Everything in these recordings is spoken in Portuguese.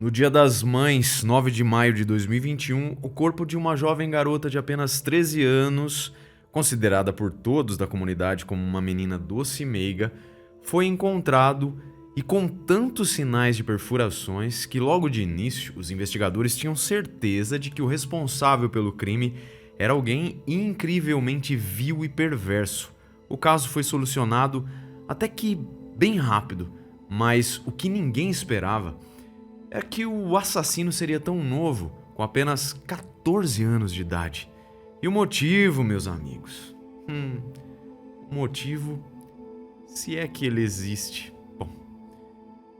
No Dia das Mães, 9 de maio de 2021, o corpo de uma jovem garota de apenas 13 anos, considerada por todos da comunidade como uma menina doce e meiga, foi encontrado e com tantos sinais de perfurações que logo de início os investigadores tinham certeza de que o responsável pelo crime era alguém incrivelmente vil e perverso. O caso foi solucionado até que bem rápido, mas o que ninguém esperava é que o assassino seria tão novo, com apenas 14 anos de idade. E o motivo, meus amigos? O motivo, se é que ele existe. Bom,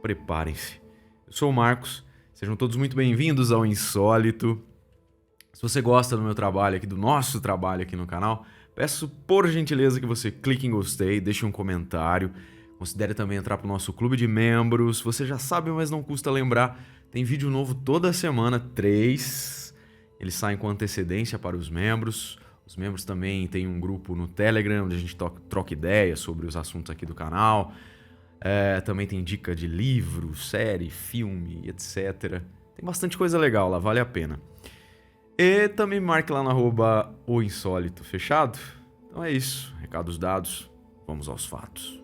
preparem-se. Eu sou o Marcos, sejam todos muito bem-vindos ao Insólito. Se você gosta do meu trabalho aqui, do nosso trabalho aqui no canal, peço por gentileza que você clique em gostei, deixe um comentário. Considere também entrar para o nosso clube de membros. Você já sabe, mas não custa lembrar. Tem vídeo novo toda semana, 3. Eles saem com antecedência para os membros. Os membros também têm um grupo no Telegram, onde a gente troca ideias sobre os assuntos aqui do canal. Também tem dica de livro, série, filme, etc. Tem bastante coisa legal lá, vale a pena. E também marque lá no @oinsólito, fechado? Então é isso, recados dados, vamos aos fatos.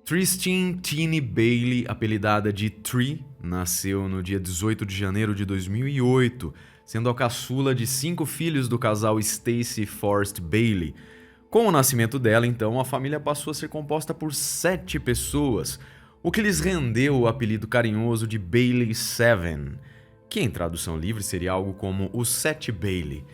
Tristan Teeny Bailey, apelidada de Tree, nasceu no dia 18 de janeiro de 2008, sendo a caçula de 5 filhos do casal Stacey Forrest Bailey. Com o nascimento dela, então, a família passou a ser composta por 7 pessoas, o que lhes rendeu o apelido carinhoso de Bailey Seven, que em tradução livre seria algo como os 7 Bailey.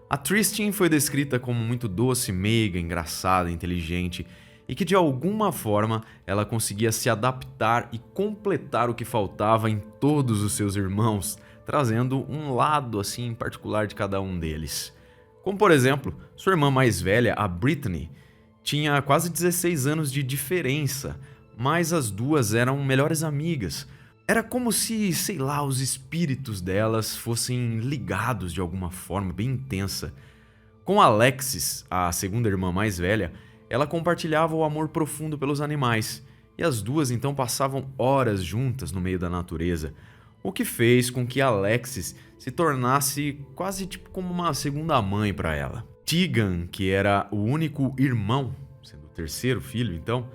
A Tristan foi descrita como muito doce, meiga, engraçada, inteligente e que de alguma forma ela conseguia se adaptar e completar o que faltava em todos os seus irmãos, trazendo um lado assim particular de cada um deles. Como por exemplo, sua irmã mais velha, a Brittany, tinha quase 16 anos de diferença, mas as duas eram melhores amigas. Era como se, sei lá, os espíritos delas fossem ligados de alguma forma bem intensa. Com Alexis, a segunda irmã mais velha, ela compartilhava o amor profundo pelos animais, e as duas então passavam horas juntas no meio da natureza, o que fez com que Alexis se tornasse quase tipo como uma segunda mãe para ela. Tegan, que era o único irmão, sendo o terceiro filho então,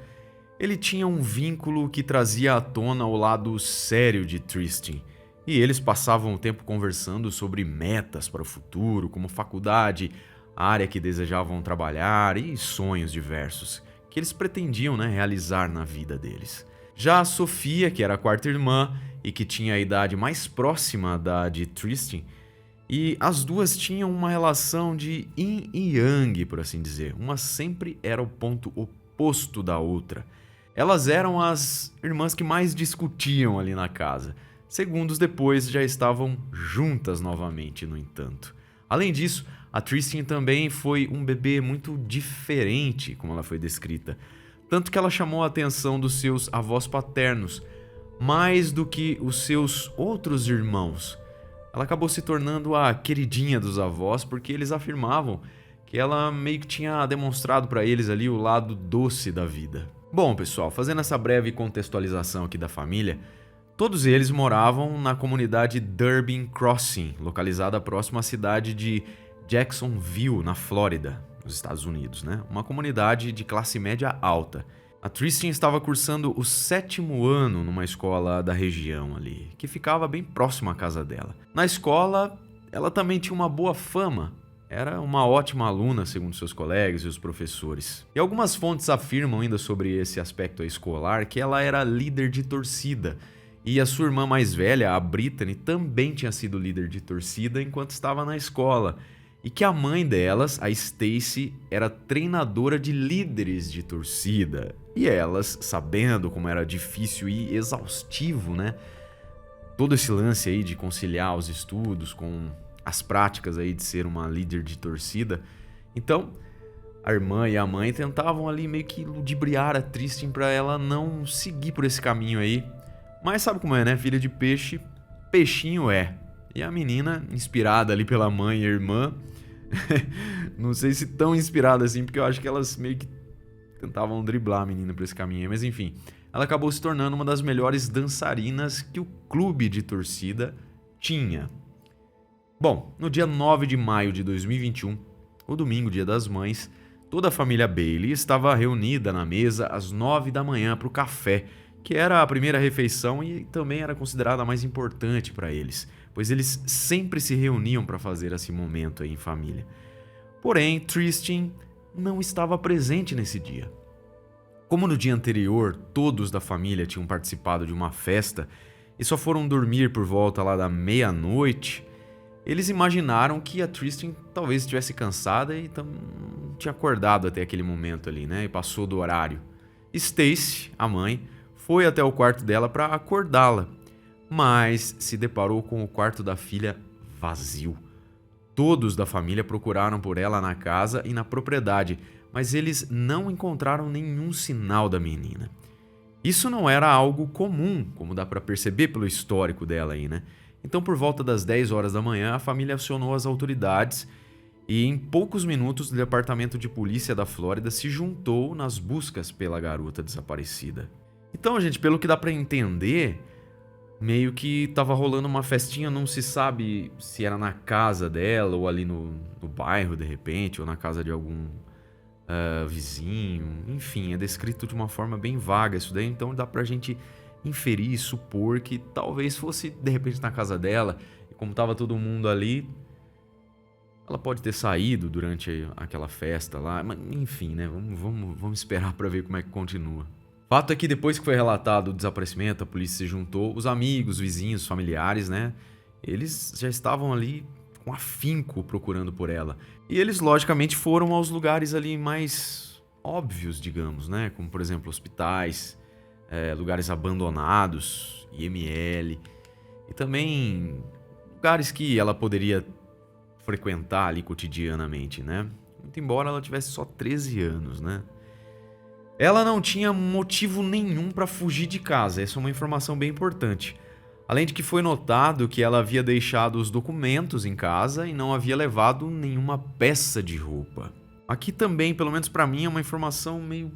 ele tinha um vínculo que trazia à tona o lado sério de Tristan, e eles passavam o tempo conversando sobre metas para o futuro, como faculdade, a área que desejavam trabalhar e sonhos diversos que eles pretendiam realizar na vida deles. Já a Sofia, que era a quarta irmã e que tinha a idade mais próxima da de Tristan, e as duas tinham uma relação de yin e yang, por assim dizer. Uma sempre era o ponto oposto da outra. Elas eram as irmãs que mais discutiam ali na casa. Segundos depois já estavam juntas novamente, no entanto. Além disso, a Tristan também foi um bebê muito diferente, como ela foi descrita. Tanto que ela chamou a atenção dos seus avós paternos, mais do que os seus outros irmãos. Ela acabou se tornando a queridinha dos avós porque eles afirmavam que ela meio que tinha demonstrado para eles ali o lado doce da vida. Bom, pessoal, fazendo essa breve contextualização aqui da família, todos eles moravam na comunidade Durbin Crossing, localizada próximo à cidade de Jacksonville, na Flórida, nos Estados Unidos, uma comunidade de classe média alta. A Tristan estava cursando o 7º ano numa escola da região ali, que ficava bem próximo à casa dela. Na escola, ela também tinha uma boa fama. Era uma ótima aluna, segundo seus colegas e os professores. E algumas fontes afirmam ainda sobre esse aspecto escolar que ela era líder de torcida. E a sua irmã mais velha, a Brittany, também tinha sido líder de torcida enquanto estava na escola. E que a mãe delas, a Stacey, era treinadora de líderes de torcida. E elas, sabendo como era difícil e exaustivo, todo esse lance aí de conciliar os estudos com as práticas aí de ser uma líder de torcida. Então, a irmã e a mãe tentavam ali meio que ludibriar a Tristan para ela não seguir por esse caminho aí. Mas sabe como é, filha de peixe, peixinho é. E a menina, inspirada ali pela mãe e irmã, não sei se tão inspirada assim, porque eu acho que elas meio que tentavam driblar a menina por esse caminho aí, mas enfim, ela acabou se tornando uma das melhores dançarinas que o clube de torcida tinha. Bom, no dia 9 de maio de 2021, o domingo, dia das mães, toda a família Bailey estava reunida na mesa às 9 da manhã para o café, que era a primeira refeição e também era considerada a mais importante para eles, pois eles sempre se reuniam para fazer esse momento aí em família. Porém, Tristan não estava presente nesse dia. Como no dia anterior todos da família tinham participado de uma festa e só foram dormir por volta lá da meia-noite, eles imaginaram que a Tristan talvez estivesse cansada e não tinha acordado até aquele momento ali, né? E passou do horário. Stacy, a mãe, foi até o quarto dela para acordá-la, mas se deparou com o quarto da filha vazio. Todos da família procuraram por ela na casa e na propriedade, mas eles não encontraram nenhum sinal da menina. Isso não era algo comum, como dá para perceber pelo histórico dela aí, né? Então, por volta das 10 horas da manhã, a família acionou as autoridades e em poucos minutos o Departamento de Polícia da Flórida se juntou nas buscas pela garota desaparecida. Então, gente, pelo que dá para entender, meio que tava rolando uma festinha, não se sabe se era na casa dela ou ali no bairro, de repente, ou na casa de algum vizinho. Enfim, é descrito de uma forma bem vaga isso daí, então dá pra gente inferir e supor que talvez fosse, de repente, na casa dela, e como tava todo mundo ali, ela pode ter saído durante aquela festa lá, mas enfim, né, vamos esperar pra ver como é que continua. Fato é que depois que foi relatado o desaparecimento, a polícia se juntou, os amigos, vizinhos, familiares, né, eles já estavam ali com afinco procurando por ela. E eles, logicamente, foram aos lugares ali mais óbvios, digamos, né, como, por exemplo, hospitais, lugares abandonados, IML, e também lugares que ela poderia frequentar ali cotidianamente, né? Muito embora ela tivesse só 13 anos, né? Ela não tinha motivo nenhum para fugir de casa, essa é uma informação bem importante. Além de que foi notado que ela havia deixado os documentos em casa e não havia levado nenhuma peça de roupa. Aqui também, pelo menos para mim, é uma informação meio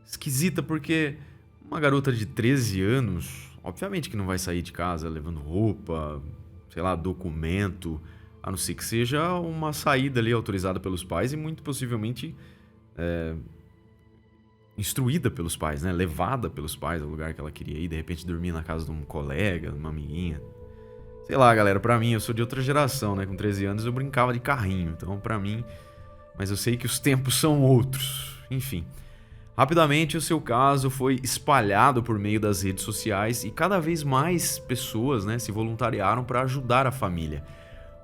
esquisita, porque uma garota de 13 anos, obviamente que não vai sair de casa levando roupa, sei lá, documento, a não ser que seja uma saída ali autorizada pelos pais e muito possivelmente instruída pelos pais, né? Levada pelos pais ao lugar que ela queria ir, de repente dormir na casa de um colega, de uma amiguinha. Sei lá, galera, pra mim, eu sou de outra geração, né? Com 13 anos eu brincava de carrinho, então pra mim... Mas eu sei que os tempos são outros, enfim... Rapidamente, o seu caso foi espalhado por meio das redes sociais e cada vez mais pessoas, né, se voluntariaram para ajudar a família.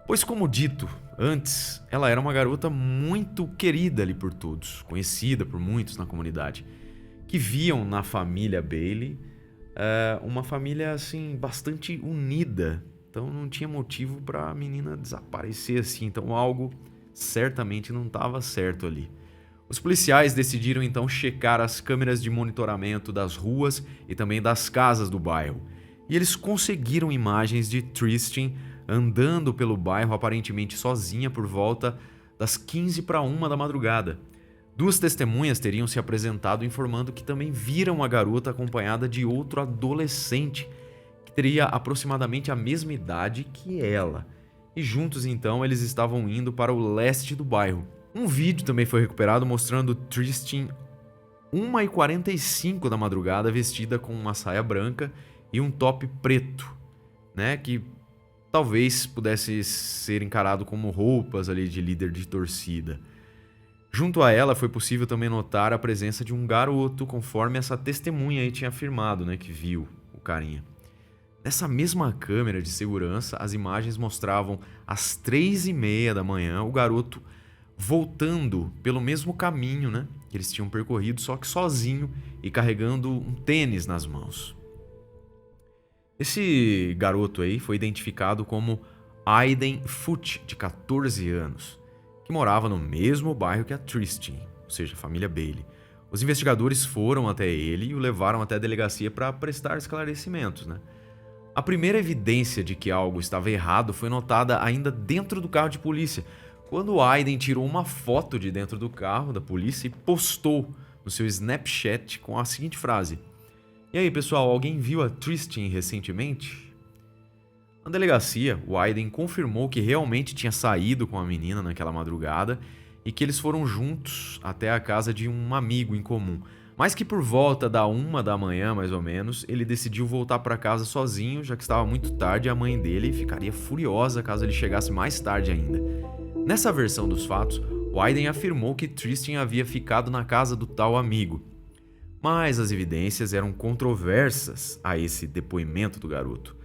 Pois, como dito antes, ela era uma garota muito querida ali por todos, conhecida por muitos na comunidade, que viam na família Bailey uma família assim bastante unida. Então não tinha motivo para a menina desaparecer assim, então algo certamente não estava certo ali. Os policiais decidiram então checar as câmeras de monitoramento das ruas e também das casas do bairro. E eles conseguiram imagens de Tristan andando pelo bairro aparentemente sozinha por volta das 1:45 da madrugada. Duas testemunhas teriam se apresentado informando que também viram a garota acompanhada de outro adolescente que teria aproximadamente a mesma idade que ela. E juntos então eles estavam indo para o leste do bairro. Um vídeo também foi recuperado mostrando Tristan 1:45 da madrugada vestida com uma saia branca e um top preto, né, que talvez pudesse ser encarado como roupas ali de líder de torcida. Junto a ela foi possível também notar a presença de um garoto, conforme essa testemunha aí tinha afirmado, né, que viu o carinha. Nessa mesma câmera de segurança, as imagens mostravam às 3:30 da manhã o garoto voltando pelo mesmo caminho, né, que eles tinham percorrido, só que sozinho e carregando um tênis nas mãos. Esse garoto aí foi identificado como Aiden Foote, de 14 anos, que morava no mesmo bairro que a Tristan, ou seja, a família Bailey. Os investigadores foram até ele e o levaram até a delegacia para prestar esclarecimentos, né? A primeira evidência de que algo estava errado foi notada ainda dentro do carro de polícia, quando Aiden tirou uma foto de dentro do carro da polícia e postou no seu Snapchat com a seguinte frase: E aí, pessoal, alguém viu a Tristan recentemente? Na delegacia, o Aiden confirmou que realmente tinha saído com a menina naquela madrugada e que eles foram juntos até a casa de um amigo em comum. Mas que por volta da 1 da manhã, mais ou menos, ele decidiu voltar para casa sozinho, já que estava muito tarde e a mãe dele ficaria furiosa caso ele chegasse mais tarde ainda. Nessa versão dos fatos, o Aiden afirmou que Tristan havia ficado na casa do tal amigo. Mas as evidências eram controversas a esse depoimento do garoto,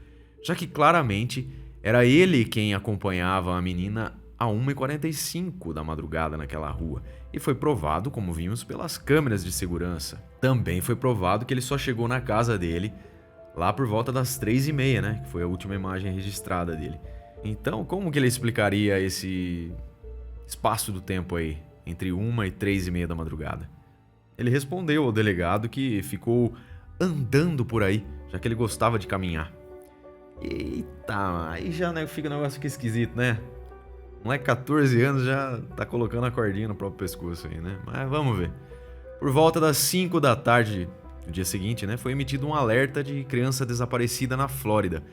já que claramente era ele quem acompanhava a menina a 1h45 da madrugada naquela rua, e foi provado, como vimos, pelas câmeras de segurança. Também foi provado que ele só chegou na casa dele lá por volta das 3h30, né, que foi a última imagem registrada dele. Então, como que ele explicaria esse espaço do tempo aí, entre 1 e 3h30 da madrugada? Ele respondeu ao delegado que ficou andando por aí, já que ele gostava de caminhar. Eita, aí já fica um negócio aqui esquisito, né? Moleque, 14 anos já tá colocando a cordinha no próprio pescoço aí, né? Mas vamos ver. Por volta das 5 da tarde do dia seguinte, né, foi emitido um alerta de criança desaparecida na Flórida.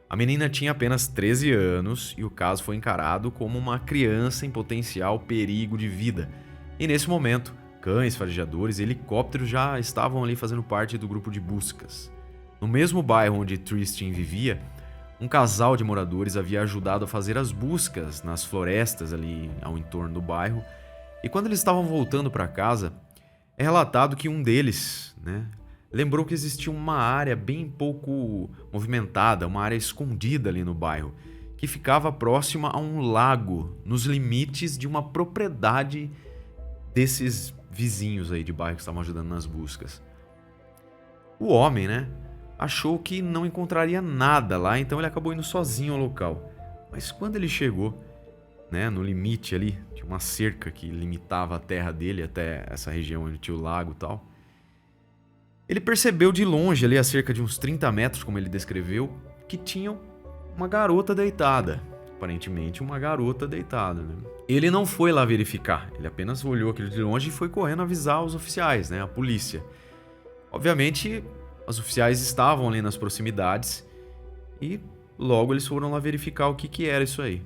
A menina tinha apenas 13 anos e o caso foi encarado como uma criança em potencial perigo de vida. E nesse momento, cães, farejadores e helicópteros já estavam ali fazendo parte do grupo de buscas. No mesmo bairro onde Tristan vivia, um casal de moradores havia ajudado a fazer as buscas nas florestas ali ao entorno do bairro. E quando eles estavam voltando para casa, é relatado que um deles, né, lembrou que existia uma área bem pouco movimentada, uma área escondida ali no bairro, que ficava próxima a um lago, nos limites de uma propriedade desses vizinhos aí de bairro que estavam ajudando nas buscas. O homem, né, achou que não encontraria nada lá, então ele acabou indo sozinho ao local. Mas quando ele chegou, né, no limite ali, tinha uma cerca que limitava a terra dele até essa região onde tinha o lago e tal. Ele percebeu de longe, ali a cerca de uns 30 metros, como ele descreveu, que tinha uma garota deitada. Aparentemente uma garota deitada, né? Ele não foi lá verificar, ele apenas olhou aquilo de longe e foi correndo avisar os oficiais, né, a polícia. Obviamente, os oficiais estavam ali nas proximidades e logo eles foram lá verificar o que era isso aí.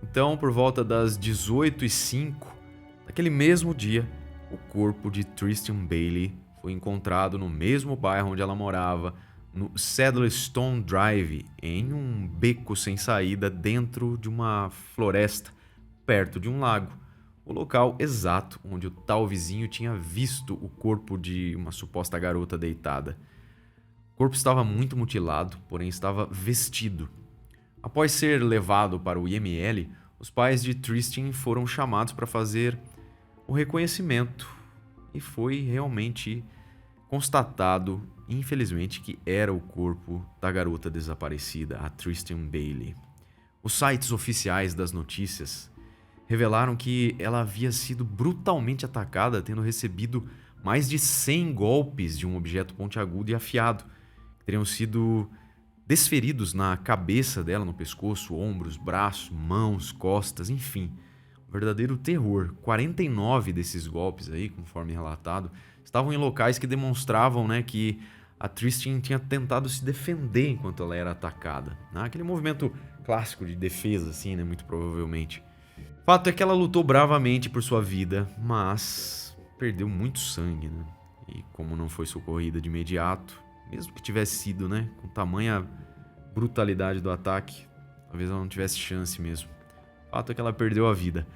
Então, por volta das 18h05, naquele mesmo dia, o corpo de Tristan Bailey foi encontrado no mesmo bairro onde ela morava, no Saddlestone Drive, em um beco sem saída dentro de uma floresta, perto de um lago. O local exato onde o tal vizinho tinha visto o corpo de uma suposta garota deitada. O corpo estava muito mutilado, porém estava vestido. Após ser levado para o IML, os pais de Tristan foram chamados para fazer o reconhecimento e foi realmente constatado, infelizmente, que era o corpo da garota desaparecida, a Tristan Bailey. Os sites oficiais das notícias revelaram que ela havia sido brutalmente atacada, tendo recebido mais de 100 golpes de um objeto pontiagudo e afiado, que teriam sido desferidos na cabeça dela, no pescoço, ombros, braços, mãos, costas, enfim. Um verdadeiro terror. 49 desses golpes aí, conforme relatado, estavam em locais que demonstravam, né, que a Tristan tinha tentado se defender enquanto ela era atacada. Aquele movimento clássico de defesa, assim, né, muito provavelmente. Fato é que ela lutou bravamente por sua vida, mas perdeu muito sangue, né? E como não foi socorrida de imediato, mesmo que tivesse sido, né, com tamanha brutalidade do ataque, talvez ela não tivesse chance mesmo. Fato é que ela perdeu a vida.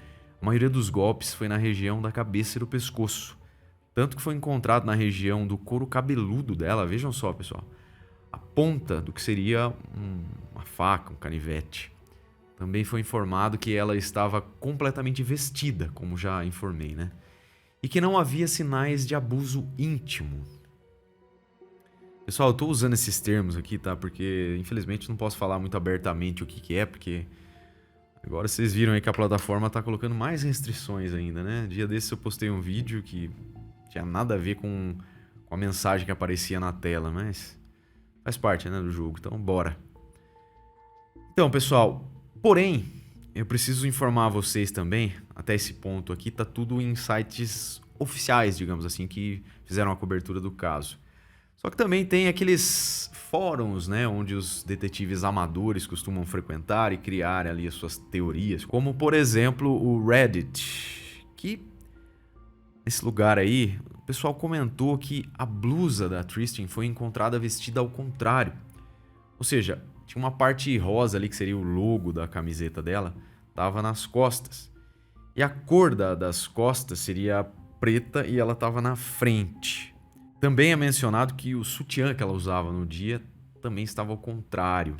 A maioria dos golpes foi na região da cabeça e do pescoço, tanto que foi encontrado na região do couro cabeludo dela. Vejam só, pessoal, a ponta do que seria uma faca, um canivete. Também foi informado que ela estava completamente vestida, como já informei, né? E que não havia sinais de abuso íntimo. Pessoal, eu tô usando esses termos aqui, tá? Porque, infelizmente, não posso falar muito abertamente o que é, porque agora vocês viram aí que a plataforma tá colocando mais restrições ainda, né? Dia desses eu postei um vídeo que tinha nada a ver com a mensagem que aparecia na tela, mas faz parte, né, do jogo, então bora. Então, pessoal, porém, eu preciso informar vocês também, até esse ponto aqui, tá tudo em sites oficiais, digamos assim, que fizeram a cobertura do caso. Só que também tem aqueles fóruns, né, onde os detetives amadores costumam frequentar e criar ali as suas teorias, como por exemplo o Reddit, que nesse lugar aí o pessoal comentou que a blusa da Tristan foi encontrada vestida ao contrário. Ou seja, tinha uma parte rosa ali que seria o logo da camiseta dela, tava nas costas. E a cor das costas seria preta e ela estava na frente. Também é mencionado que o sutiã que ela usava no dia também estava ao contrário.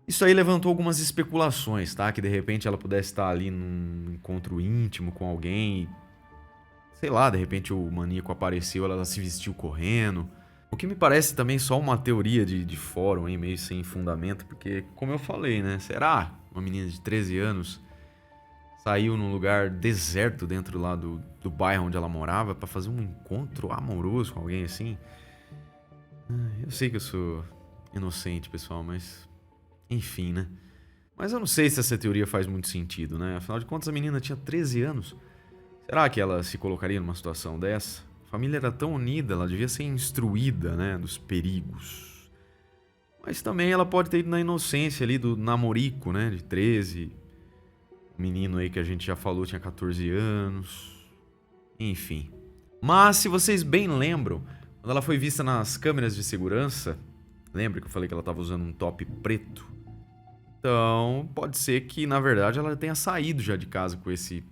Isso aí levantou algumas especulações, tá? Que de repente ela pudesse estar ali num encontro íntimo com alguém e, sei lá, de repente o maníaco apareceu, ela se vestiu correndo. O que me parece também só uma teoria de fórum, hein, meio sem fundamento, porque, como eu falei, né? Será uma menina de 13 anos saiu num lugar deserto dentro lá do bairro onde ela morava pra fazer um encontro amoroso com alguém assim? Eu sei que eu sou inocente, pessoal, mas enfim, né? Mas eu não sei se essa teoria faz muito sentido, né? Afinal de contas, a menina tinha 13 anos. Será que ela se colocaria numa situação dessa? A família era tão unida, ela devia ser instruída, né, dos perigos. Mas também ela pode ter ido na inocência ali do namorico, né, de 13. O menino aí que a gente já falou tinha 14 anos. Enfim. Mas se vocês bem lembram, quando ela foi vista nas câmeras de segurança, lembra que eu falei que ela estava usando um top preto? Então, pode ser que, na verdade, ela tenha saído já de casa com esse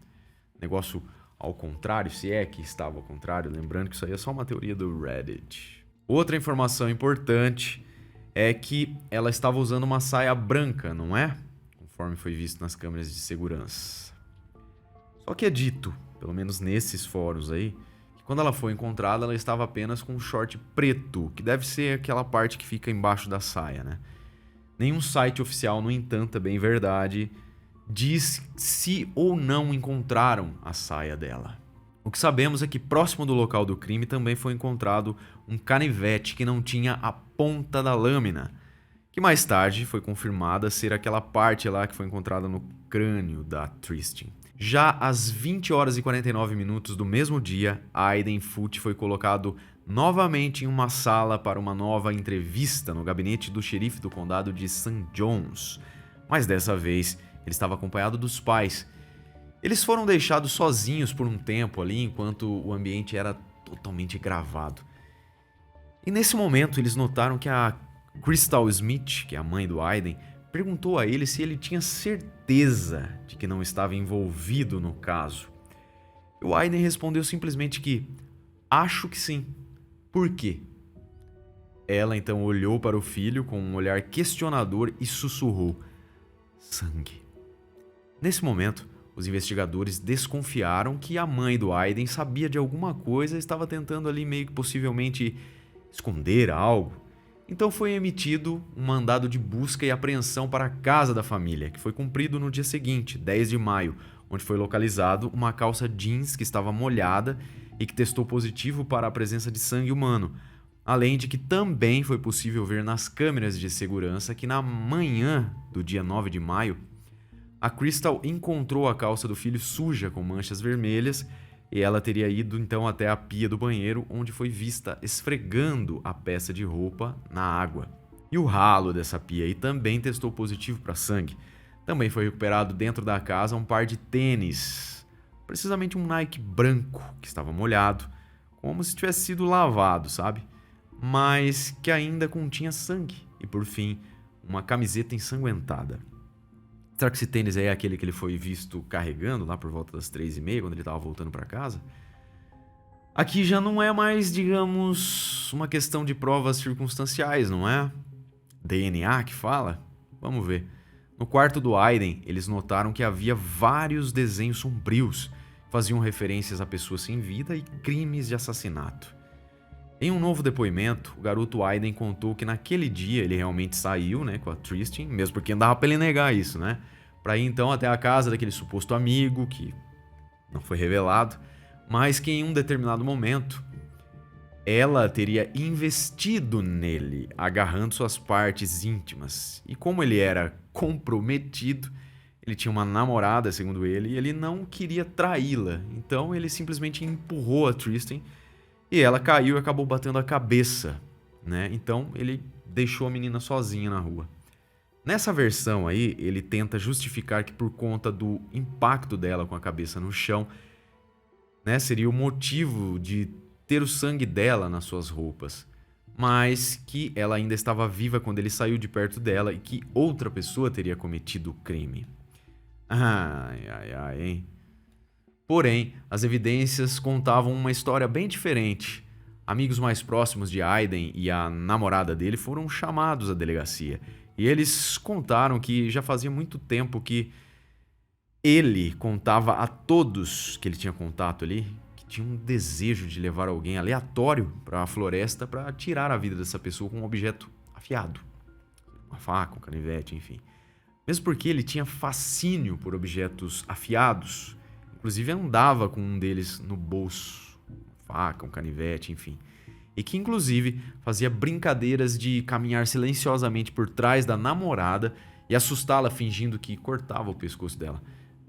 negócio ao contrário, se é que estava ao contrário. Lembrando que isso aí é só uma teoria do Reddit. Outra informação importante é que ela estava usando uma saia branca, não é? Conforme foi visto nas câmeras de segurança. Só que é dito, pelo menos nesses fóruns aí, que quando ela foi encontrada, ela estava apenas com um short preto, que deve ser aquela parte que fica embaixo da saia, né? Nenhum site oficial, no entanto, é bem verdade, diz se ou não encontraram a saia dela. O que sabemos é que próximo do local do crime também foi encontrado um canivete que não tinha a ponta da lâmina, que mais tarde foi confirmada ser aquela parte lá que foi encontrada no crânio da Tristan. Já às 20 horas e 49 minutos do mesmo dia, Aiden Foote foi colocado novamente em uma sala para uma nova entrevista no gabinete do xerife do condado de St. John's, mas dessa vez ele estava acompanhado dos pais. Eles foram deixados sozinhos por um tempo ali, enquanto o ambiente era totalmente gravado. E nesse momento eles notaram que a Crystal Smith, que é a mãe do Aiden, perguntou a ele se ele tinha certeza de que não estava envolvido no caso. E o Aiden respondeu simplesmente que acho que sim. Por quê? Ela então olhou para o filho com um olhar questionador e sussurrou: sangue. Nesse momento, os investigadores desconfiaram que a mãe do Aiden sabia de alguma coisa e estava tentando ali meio que possivelmente esconder algo. Então foi emitido um mandado de busca e apreensão para a casa da família, que foi cumprido no dia seguinte, 10 de maio, onde foi localizado uma calça jeans que estava molhada e que testou positivo para a presença de sangue humano, além de que também foi possível ver nas câmeras de segurança que na manhã do dia 9 de maio, a Crystal encontrou a calça do filho suja com manchas vermelhas e ela teria ido então até a pia do banheiro, onde foi vista esfregando a peça de roupa na água. E o ralo dessa pia aí também testou positivo para sangue. Também foi recuperado dentro da casa um par de tênis, precisamente um Nike branco que estava molhado, como se tivesse sido lavado, sabe? Mas que ainda continha sangue. E por fim, uma camiseta ensanguentada. Será que esse tênis aí é aquele que ele foi visto carregando lá por volta das 3h30, quando ele estava voltando para casa? Aqui já não é mais, digamos, uma questão de provas circunstanciais, não é? DNA que fala? Vamos ver. No quarto do Aiden, eles notaram que havia vários desenhos sombrios que faziam referências a pessoas sem vida e crimes de assassinato. Em um novo depoimento, o garoto Aiden contou que naquele dia ele realmente saiu, né, com a Tristan, mesmo porque não dava pra ele negar isso, né? Pra ir então até a casa daquele suposto amigo, que não foi revelado, mas que em um determinado momento ela teria investido nele, agarrando suas partes íntimas. E como ele era comprometido, ele tinha uma namorada, segundo ele, e ele não queria traí-la. Então ele simplesmente empurrou a Tristan e ela caiu e acabou batendo a cabeça, né? Então ele deixou a menina sozinha na rua. Nessa versão aí, ele tenta justificar que por conta do impacto dela com a cabeça no chão, né, seria o motivo de ter o sangue dela nas suas roupas, mas que ela ainda estava viva quando ele saiu de perto dela e que outra pessoa teria cometido o crime. Ai, ai, ai, hein? Porém, as evidências contavam uma história bem diferente. Amigos mais próximos de Aiden e a namorada dele foram chamados à delegacia. E eles contaram que já fazia muito tempo que ele contava a todos que ele tinha contato ali que tinha um desejo de levar alguém aleatório para a floresta para tirar a vida dessa pessoa com um objeto afiado. Uma faca, um canivete, enfim. Mesmo porque ele tinha fascínio por objetos afiados. Inclusive andava com um deles no bolso, faca, um canivete, enfim. E que inclusive fazia brincadeiras de caminhar silenciosamente por trás da namorada e assustá-la fingindo que cortava o pescoço dela.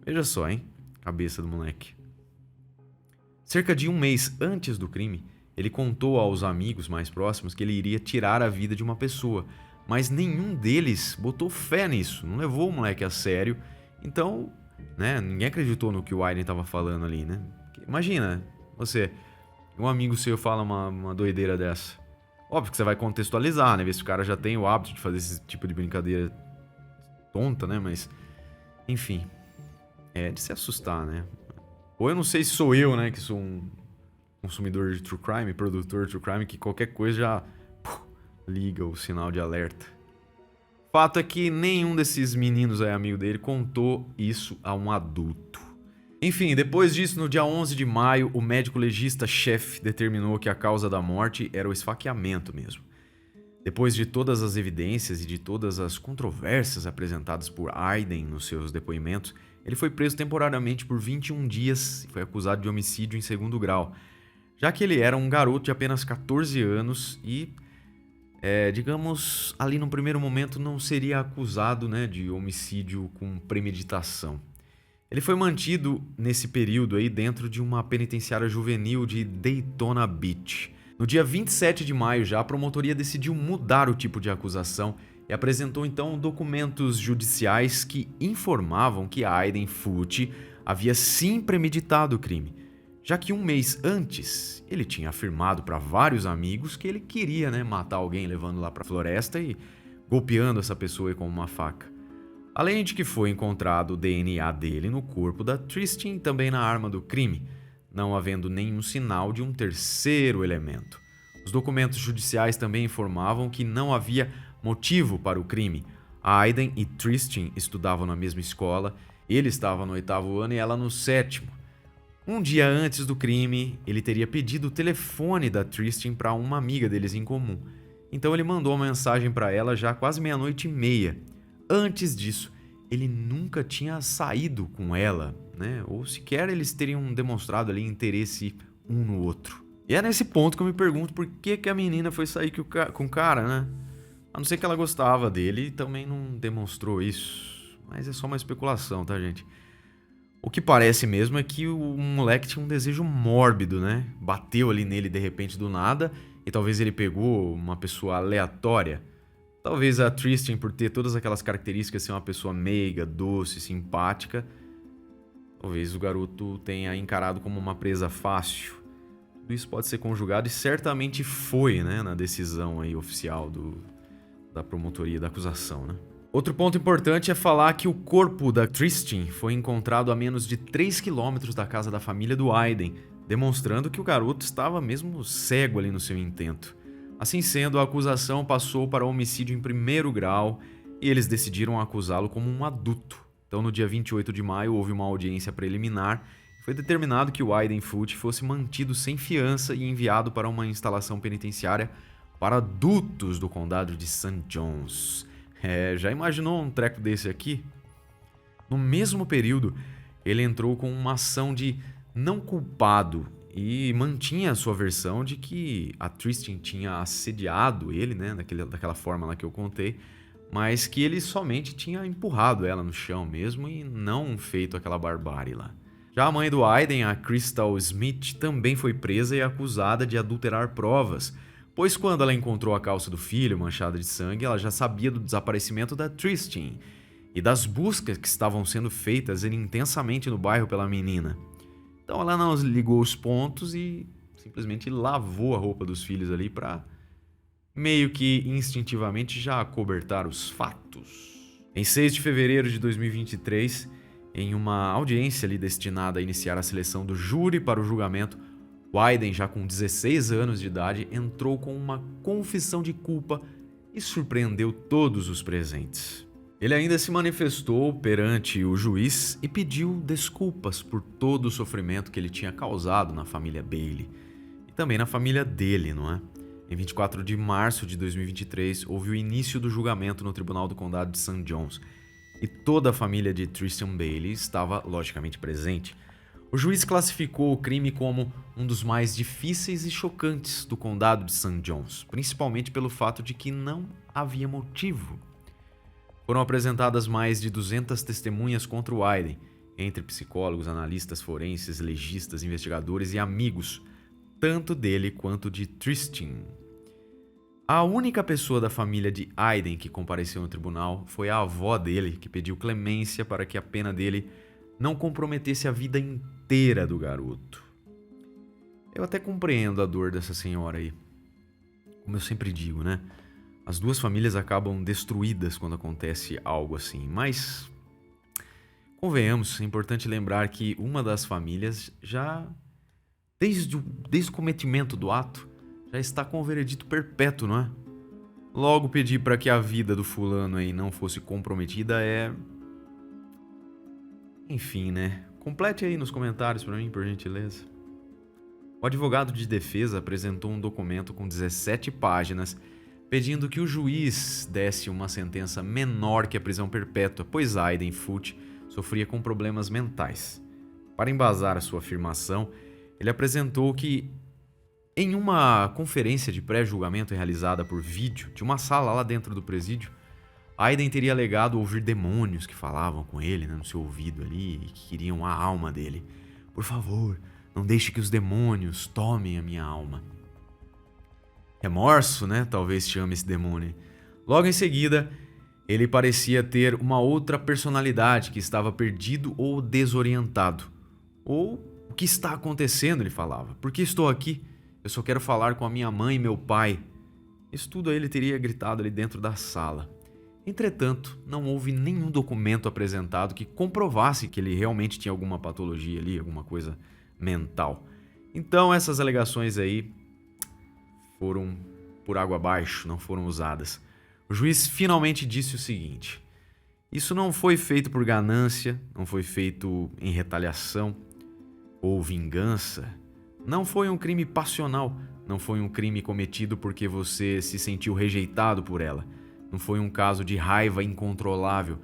Veja só, hein? Cabeça do moleque. Cerca de um mês antes do crime, ele contou aos amigos mais próximos que ele iria tirar a vida de uma pessoa, mas nenhum deles botou fé nisso, não levou o moleque a sério, então... né? Ninguém acreditou no que o Aiden estava falando ali, né? Imagina, um amigo seu fala uma doideira dessa. Óbvio que você vai contextualizar, né? Ver se o cara já tem o hábito de fazer esse tipo de brincadeira tonta, né? Mas, enfim, é de se assustar, né? Ou eu não sei se sou eu, né? Que sou um consumidor de true crime, produtor de true crime, que qualquer coisa já liga o sinal de alerta. Fato é que nenhum desses meninos aí, amigo dele, contou isso a um adulto. Enfim, depois disso, no dia 11 de maio, o médico legista-chefe determinou que a causa da morte era o esfaqueamento mesmo. Depois de todas as evidências e de todas as controvérsias apresentadas por Aiden nos seus depoimentos, ele foi preso temporariamente por 21 dias e foi acusado de homicídio em segundo grau, já que ele era um garoto de apenas 14 anos e... digamos, ali no primeiro momento não seria acusado, né, de homicídio com premeditação. Ele foi mantido nesse período aí dentro de uma penitenciária juvenil de Daytona Beach. No dia 27 de maio já, a promotoria decidiu mudar o tipo de acusação e apresentou então documentos judiciais que informavam que Aiden Foote havia sim premeditado o crime, já que um mês antes ele tinha afirmado para vários amigos que ele queria, né, matar alguém levando lá para a floresta e golpeando essa pessoa com uma faca. Além de que foi encontrado o DNA dele no corpo da Tristan e também na arma do crime, não havendo nenhum sinal de um terceiro elemento. Os documentos judiciais também informavam que não havia motivo para o crime. Aiden e Tristan estudavam na mesma escola, ele estava no 8º ano e ela no 7º. Um dia antes do crime, ele teria pedido o telefone da Tristan para uma amiga deles em comum. Então ele mandou uma mensagem para ela já quase 00:30. Antes disso, ele nunca tinha saído com ela, né? Ou sequer eles teriam demonstrado ali interesse um no outro. E é nesse ponto que eu me pergunto por que a menina foi sair com o cara, né? A não ser que ela gostava dele e também não demonstrou isso. Mas é só uma especulação, tá, gente? O que parece mesmo é que o moleque tinha um desejo mórbido, né? Bateu ali nele de repente do nada e talvez ele pegou uma pessoa aleatória. Talvez a Tristan, por ter todas aquelas características, ser uma pessoa meiga, doce, simpática, talvez o garoto tenha encarado como uma presa fácil. Tudo isso pode ser conjugado e certamente foi, né, na decisão aí oficial da promotoria da acusação, né? Outro ponto importante é falar que o corpo da Tristan foi encontrado a menos de 3 quilômetros da casa da família do Aiden, demonstrando que o garoto estava mesmo cego ali no seu intento. Assim sendo, a acusação passou para homicídio em primeiro grau e eles decidiram acusá-lo como um adulto. Então, no dia 28 de maio, houve uma audiência preliminar e foi determinado que o Aiden Foote fosse mantido sem fiança e enviado para uma instalação penitenciária para adultos do condado de St. John's. Já imaginou um treco desse aqui? No mesmo período, ele entrou com uma ação de não culpado e mantinha a sua versão de que a Tristan tinha assediado ele, né, daquela forma lá que eu contei, mas que ele somente tinha empurrado ela no chão mesmo e não feito aquela barbárie lá. Já a mãe do Aiden, a Crystal Smith, também foi presa e acusada de adulterar provas, pois quando ela encontrou a calça do filho manchada de sangue, ela já sabia do desaparecimento da Tristan e das buscas que estavam sendo feitas intensamente no bairro pela menina. Então ela não ligou os pontos e simplesmente lavou a roupa dos filhos ali para meio que instintivamente já acobertar os fatos. Em 6 de fevereiro de 2023, em uma audiência ali destinada a iniciar a seleção do júri para o julgamento, o Aiden, já com 16 anos de idade, entrou com uma confissão de culpa e surpreendeu todos os presentes. Ele ainda se manifestou perante o juiz e pediu desculpas por todo o sofrimento que ele tinha causado na família Bailey e também na família dele, não é? Em 24 de março de 2023, houve o início do julgamento no Tribunal do Condado de St. John's e toda a família de Tristan Bailey estava logicamente presente. O juiz classificou o crime como um dos mais difíceis e chocantes do Condado de St. John's, principalmente pelo fato de que não havia motivo. Foram apresentadas mais de 200 testemunhas contra o Aiden, entre psicólogos, analistas forenses, legistas, investigadores e amigos, tanto dele quanto de Tristan. A única pessoa da família de Aiden que compareceu no tribunal foi a avó dele, que pediu clemência para que a pena dele não comprometesse a vida inteira do garoto. Eu até compreendo a dor dessa senhora aí. Como eu sempre digo, né? As duas famílias acabam destruídas quando acontece algo assim, mas convenhamos, é importante lembrar que uma das famílias já, desde o cometimento do ato, já está com o veredito perpétuo, não é? Logo pedir para que a vida do fulano aí não fosse comprometida é... Enfim, né? Complete aí nos comentários para mim, por gentileza. O advogado de defesa apresentou um documento com 17 páginas pedindo que o juiz desse uma sentença menor que a prisão perpétua, pois Aiden Foote sofria com problemas mentais. Para embasar a sua afirmação, ele apresentou que, em uma conferência de pré-julgamento realizada por vídeo de uma sala lá dentro do presídio, Aiden teria alegado ouvir demônios que falavam com ele, né, no seu ouvido ali e que queriam a alma dele. Por favor, não deixe que os demônios tomem a minha alma. Remorso, né? Talvez chame esse demônio. Logo em seguida, ele parecia ter uma outra personalidade que estava perdido ou desorientado. Ou o que está acontecendo, ele falava. Por que estou aqui? Eu só quero falar com a minha mãe e meu pai. Isso tudo aí ele teria gritado ali dentro da sala. Entretanto, não houve nenhum documento apresentado que comprovasse que ele realmente tinha alguma patologia ali, alguma coisa mental. Então essas alegações aí foram por água abaixo, não foram usadas. O juiz finalmente disse o seguinte: isso não foi feito por ganância, não foi feito em retaliação ou vingança, não foi um crime passional, não foi um crime cometido porque você se sentiu rejeitado por ela, não foi um caso de raiva incontrolável,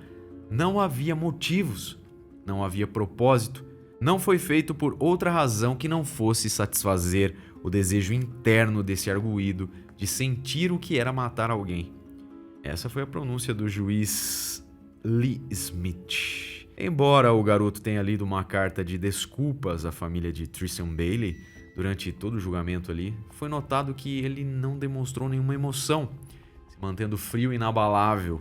não havia motivos, não havia propósito, não foi feito por outra razão que não fosse satisfazer o desejo interno desse arguido de sentir o que era matar alguém. Essa foi a pronúncia do juiz Lee Smith. Embora o garoto tenha lido uma carta de desculpas à família de Tristan Bailey durante todo o julgamento ali, foi notado que ele não demonstrou nenhuma emoção, se mantendo frio e inabalável.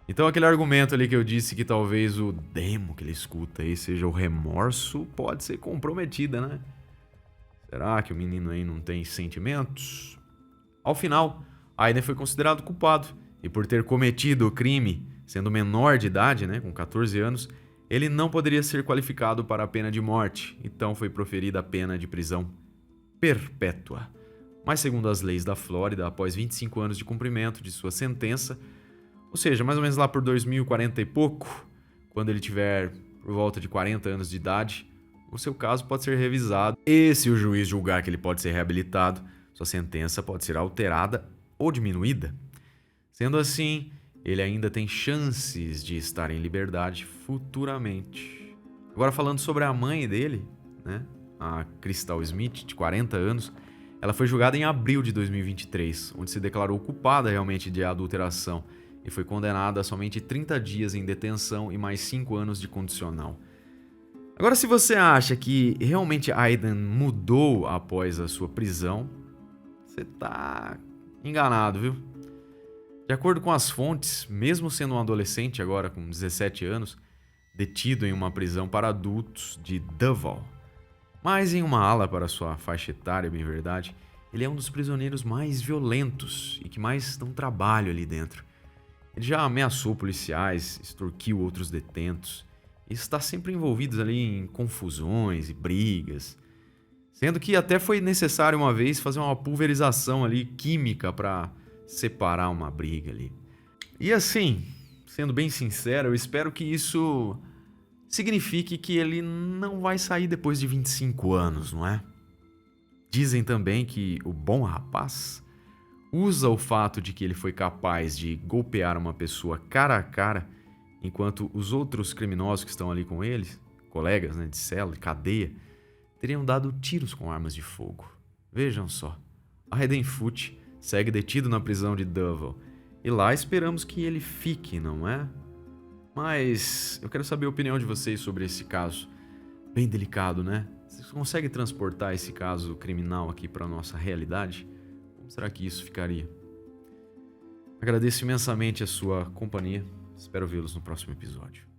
Então aquele argumento ali que eu disse que talvez o demo que ele escuta aí seja o remorso, pode ser comprometida, né? Será que o menino aí não tem sentimentos? Ao final, Aiden foi considerado culpado e por ter cometido o crime, sendo menor de idade, né, com 14 anos, ele não poderia ser qualificado para a pena de morte, então foi proferida a pena de prisão perpétua. Mas segundo as leis da Flórida, após 25 anos de cumprimento de sua sentença, ou seja, mais ou menos lá por 2040 e pouco, quando ele tiver por volta de 40 anos de idade, o seu caso pode ser revisado e, se o juiz julgar que ele pode ser reabilitado, sua sentença pode ser alterada ou diminuída. Sendo assim, ele ainda tem chances de estar em liberdade futuramente. Agora falando sobre a mãe dele, né, a Crystal Smith, de 40 anos, ela foi julgada em abril de 2023, onde se declarou culpada realmente de adulteração e foi condenada a somente 30 dias em detenção e mais 5 anos de condicional. Agora, se você acha que realmente Aidan mudou após a sua prisão, você tá enganado, viu? De acordo com as fontes, mesmo sendo um adolescente agora com 17 anos, detido em uma prisão para adultos de Duval, mas em uma ala para sua faixa etária, bem verdade, ele é um dos prisioneiros mais violentos e que mais dão trabalho ali dentro. Ele já ameaçou policiais, extorquiu outros detentos e está sempre envolvido ali em confusões e brigas, sendo que até foi necessário uma vez fazer uma pulverização ali química para separar uma briga ali. E assim, sendo bem sincero, eu espero que isso signifique que ele não vai sair depois de 25 anos, não é? Dizem também que o bom rapaz usa o fato de que ele foi capaz de golpear uma pessoa cara a cara, enquanto os outros criminosos que estão ali com eles, colegas, né, de cela, de cadeia, teriam dado tiros com armas de fogo. Vejam só, Aiden Foote segue detido na prisão de Duval, e lá esperamos que ele fique, não é? Mas eu quero saber a opinião de vocês sobre esse caso. Bem delicado, né? Vocês conseguem transportar esse caso criminal aqui para a nossa realidade? Como será que isso ficaria? Agradeço imensamente a sua companhia. Espero vê-los no próximo episódio.